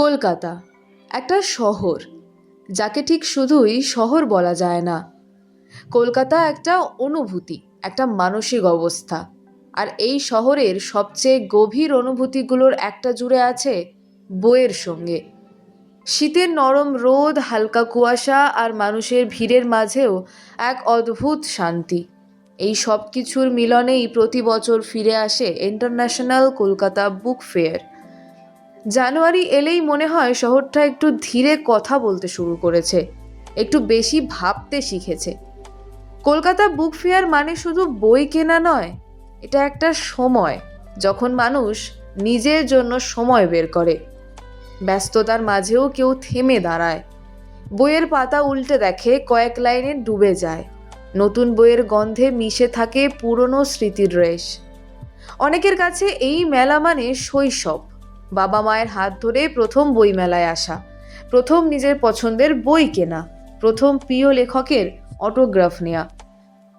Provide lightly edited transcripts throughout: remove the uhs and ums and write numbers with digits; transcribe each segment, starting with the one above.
কলকাতা একটা শহর, যাকে ঠিক শুধুই শহর বলা যায় না। কলকাতা একটা অনুভূতি, একটা মানসিক অবস্থা। আর এই শহরের সবচেয়ে গভীর অনুভূতিগুলোর একটা জুড়ে আছে বইয়ের সঙ্গে। শীতের নরম রোদ, হালকা কুয়াশা আর মানুষের ভিড়ের মাঝেও এক অদ্ভুত শান্তি। এই সব কিছুর মিলনেই প্রতি বছর ফিরে আসে ইন্টারন্যাশনাল কলকাতা বুক ফেয়ার। জানুয়ারি এলেই মনে হয় শহরটা একটু ধীরে কথা বলতে শুরু করেছে, একটু বেশি ভাবতে শিখেছে। কলকাতা বুক ফেয়ার মানে শুধু বই কেনা নয়, এটা একটা সময় যখন মানুষ নিজের জন্য সময় বের করে। ব্যস্ততার মাঝেও কেউ থেমে দাঁড়ায়, বইয়ের পাতা উল্টে দেখে, কয়েক লাইনে ডুবে যায়। নতুন বইয়ের গন্ধে মিশে থাকে পুরনো স্মৃতির রেশ। অনেকের কাছে এই মেলা মানে শৈশব, বাবা মায়ের হাত ধরে প্রথম বই মেলায় আসা, প্রথম নিজের পছন্দের বই কেনা, প্রথম প্রিয় লেখকের অটোগ্রাফ নেওয়া।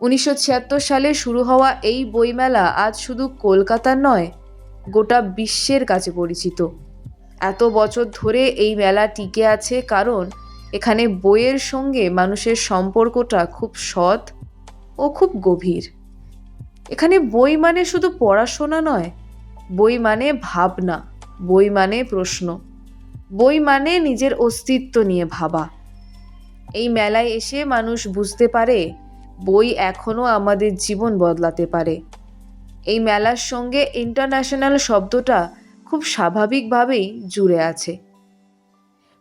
1976 সালে শুরু হওয়া এই বইমেলা আজ শুধু কলকাতার নয়, গোটা বিশ্বের কাছে পরিচিত। এত বছর ধরে এই মেলা টিকে আছে কারণ এখানে বইয়ের সঙ্গে মানুষের সম্পর্কটা খুব সৎ ও খুব গভীর। এখানে বই মানে শুধু পড়াশোনা নয়, বই মানে ভাবনা, বই মানে প্রশ্ন, বই মানে নিজের অস্তিত্ব নিয়ে ভাবা। এই মেলায় এসে মানুষ বুঝতে পারে বই এখনো আমাদের জীবন বদলাতে পারে। এই মেলার সঙ্গে ইন্টারন্যাশনাল শব্দটা খুব স্বাভাবিকভাবেই জুড়ে আছে।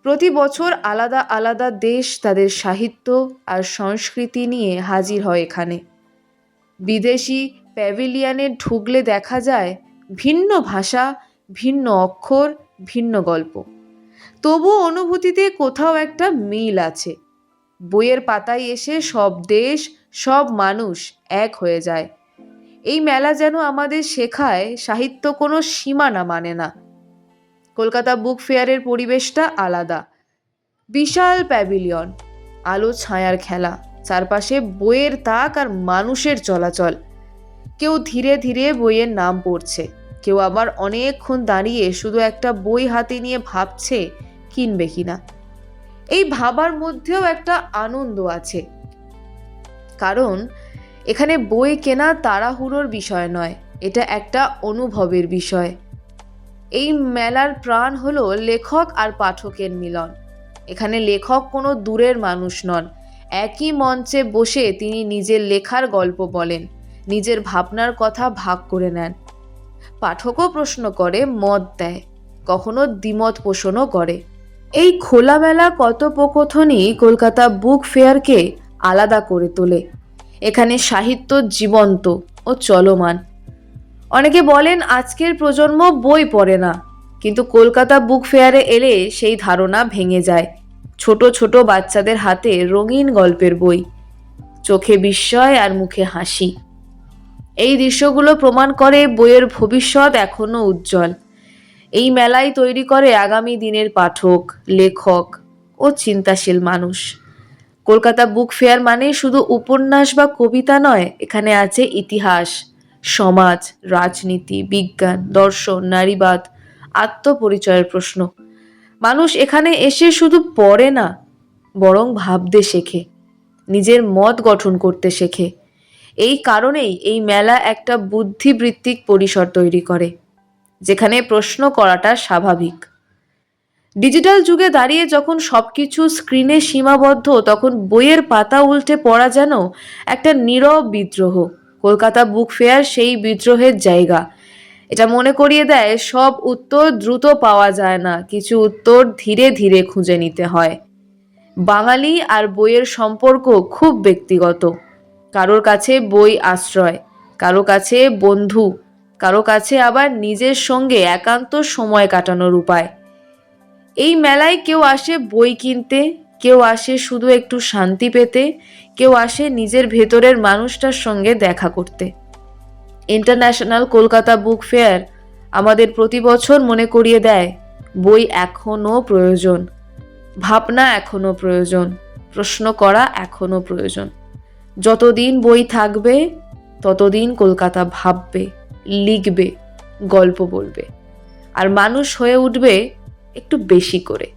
প্রতি বছর আলাদা আলাদা দেশ তাদের সাহিত্য আর সংস্কৃতি নিয়ে হাজির হয় এখানে। বিদেশি প্যাভিলিয়নে ঢুকলে দেখা যায় ভিন্ন ভাষা, ভিন্ন অক্ষর, ভিন্ন গল্প। তবু অনুভূতিতে কোথাও একটা মিল আছে। বইয়ের পাতায় এসে সব দেশ, সব মানুষ এক হয়ে যায়। এই মেলা যেন আমাদের শেখায় সাহিত্য কোনো সীমানা মানে না। কলকাতা বুক ফেয়ারের পরিবেশটা আলাদা। বিশাল প্যাভিলিয়ন, আলো ছায়ার খেলা, চারপাশে বইয়ের তাক আর মানুষের চলাচল। কেউ ধীরে ধীরে বইয়ের নাম পড়ছে, কেউ আবার অনেকক্ষণ দাঁড়িয়ে শুধু একটা বই হাতে নিয়ে ভাবছে কিনবে কিনা। এই ভাবার মধ্যেও একটা আনন্দ আছে, কারণ এখানে বই কেনা তাড়াহুড়োর বিষয় নয়, এটা একটা অনুভবের বিষয়। এই মেলার প্রাণ হলো লেখক আর পাঠকের মিলন। এখানে লেখক কোনো দূরের মানুষ নন, একই মঞ্চে বসে তিনি নিজের লেখার গল্প বলেন, নিজের ভাবনার কথা ভাগ করে নেন। পাঠকও প্রশ্ন করে, মত দেয়, কখনো দ্বিমত পোষণও করে। এই খোলামেলা কথোপকথনই কলকাতা বুক ফেয়ারকে আলাদা করে তোলে। এখানে সাহিত্য জীবন্ত ও চলমান। অনেকে বলেন আজকের প্রজন্ম বই পড়ে না, কিন্তু কলকাতা বুক ফেয়ারে এলে সেই ধারণা ভেঙে যায়। ছোট ছোট বাচ্চাদের হাতে রঙিন গল্পের বই, চোখে বিস্ময় আর মুখে হাসি। এই দৃশ্যগুলো প্রমাণ করে বইয়ের ভবিষ্যৎ এখনো উজ্জ্বল। এই মেলাই তৈরি করে আগামী দিনের পাঠক, লেখক ও চিন্তাশীল মানুষ। কলকাতা বুক ফেয়ার মানে শুধু উপন্যাস বা কবিতা নয়, এখানে আছে ইতিহাস, সমাজ, রাজনীতি, বিজ্ঞান, দর্শন, নারীবাদ, আত্মপরিচয়ের প্রশ্ন। মানুষ এখানে এসে শুধু পড়ে না, বরং ভাবতে শেখে, নিজের মত গঠন করতে শেখে। এই কারণেই এই মেলা একটা বুদ্ধিবৃত্তিক পরিসর তৈরি করে, যেখানে প্রশ্ন করাটা স্বাভাবিক। ডিজিটাল যুগে দাঁড়িয়ে যখন সবকিছু স্ক্রিনে সীমাবদ্ধ, তখন বইয়ের পাতা উল্টে পড়া যেন একটা নীরব বিদ্রোহ। কলকাতা বুক ফেয়ার সেই বিদ্রোহের জায়গা। এটা মনে করিয়ে দেয় সব উত্তর দ্রুত পাওয়া যায় না, কিছু উত্তর ধীরে ধীরে খুঁজে নিতে হয়। বাঙালি আর বইয়ের সম্পর্ক খুব ব্যক্তিগত। কারোর কাছে বই আশ্রয়, কারো কাছে বন্ধু, কারো কাছে আবার নিজের সঙ্গে একান্ত সময় কাটানোর উপায়। এই মেলায় কেউ আসে বই কিনতে, কেউ আসে শুধু একটু শান্তি পেতে, কেউ আসে নিজের ভেতরের মানুষটার সঙ্গে দেখা করতে। ইন্টারন্যাশনাল কলকাতা বুক ফেয়ার আমাদের প্রতি বছর মনে করিয়ে দেয় বই এখনো প্রয়োজন, ভাবনা এখনো প্রয়োজন, প্রশ্ন করা এখনো প্রয়োজন। যতদিন বই থাকবে ততদিন কলকাতা ভাববে, লিখবে, গল্প বলবে, আর মানুষ হয়ে উঠবে একটু বেশি করে।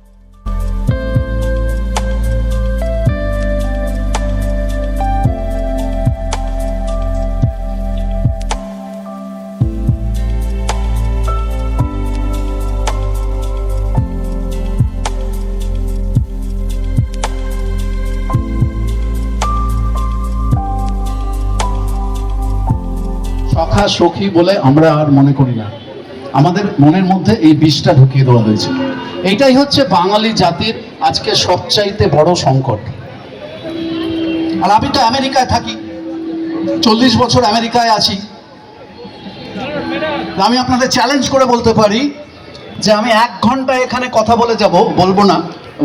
সখা সখী বলে আমরা আর মনে করি না, আমাদের মনের মধ্যে এই বিষটা ঢুকিয়ে দেওয়া হয়েছে। এইটাই হচ্ছে বাঙালি জাতির আজকে সবচাইতে বড় সংকট। আর আমি তো আমেরিকায় থাকি, 40 বছর আমেরিকায় আছি। আমি আপনাদের চ্যালেঞ্জ করে বলতে পারি যে আমি 1 ঘন্টা এখানে কথা বলে যাব, বলবো না,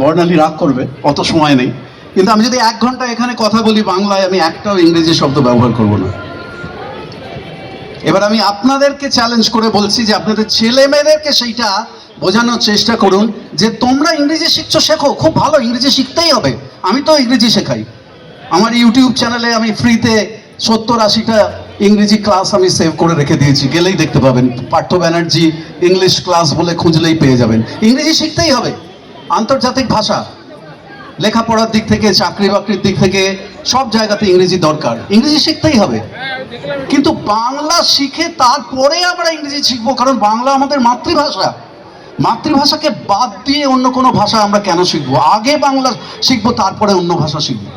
বর্ণালী রাগ করবে, অত সময় নেই, কিন্তু আমি যদি 1 ঘন্টা এখানে কথা বলি বাংলায়, আমি একটাও ইংরেজি শব্দ ব্যবহার করব না। এবার আমি আপনাদেরকে চ্যালেঞ্জ করে বলছি যে আপনাদের ছেলে মেয়েদেরকে সেইটা বোঝানোর চেষ্টা করুন যে তোমরা ইংরেজি শিখছো, শেখো, খুব ভালো, ইংরেজি শিখতেই হবে। আমি তো ইংরেজি শেখাই, আমার ইউটিউব চ্যানেলে আমি ফ্রিতে 70-80টা ইংরেজি ক্লাস আমি সেভ করে রেখে দিয়েছি, গেলেই দেখতে পাবেন। পার্থ ব্যানার্জি ইংলিশ ক্লাস বলে খুঁজলেই পেয়ে যাবেন। ইংরেজি শিখতেই হবে, আন্তর্জাতিক ভাষা, লেখাপড়ার দিক থেকে, চাকরি বাকরির দিক থেকে, সব জায়গাতে ইংরেজি দরকার, ইংরেজি শিখতেই হবে। কিন্তু বাংলা শিখে তারপরে আমরা ইংরেজি শিখবো, কারণ বাংলা আমাদের মাতৃভাষা। মাতৃভাষাকে বাদ দিয়ে অন্য কোনো ভাষা আমরা কেন শিখবো? আগে বাংলা শিখবো, তারপরে অন্য ভাষা শিখবো।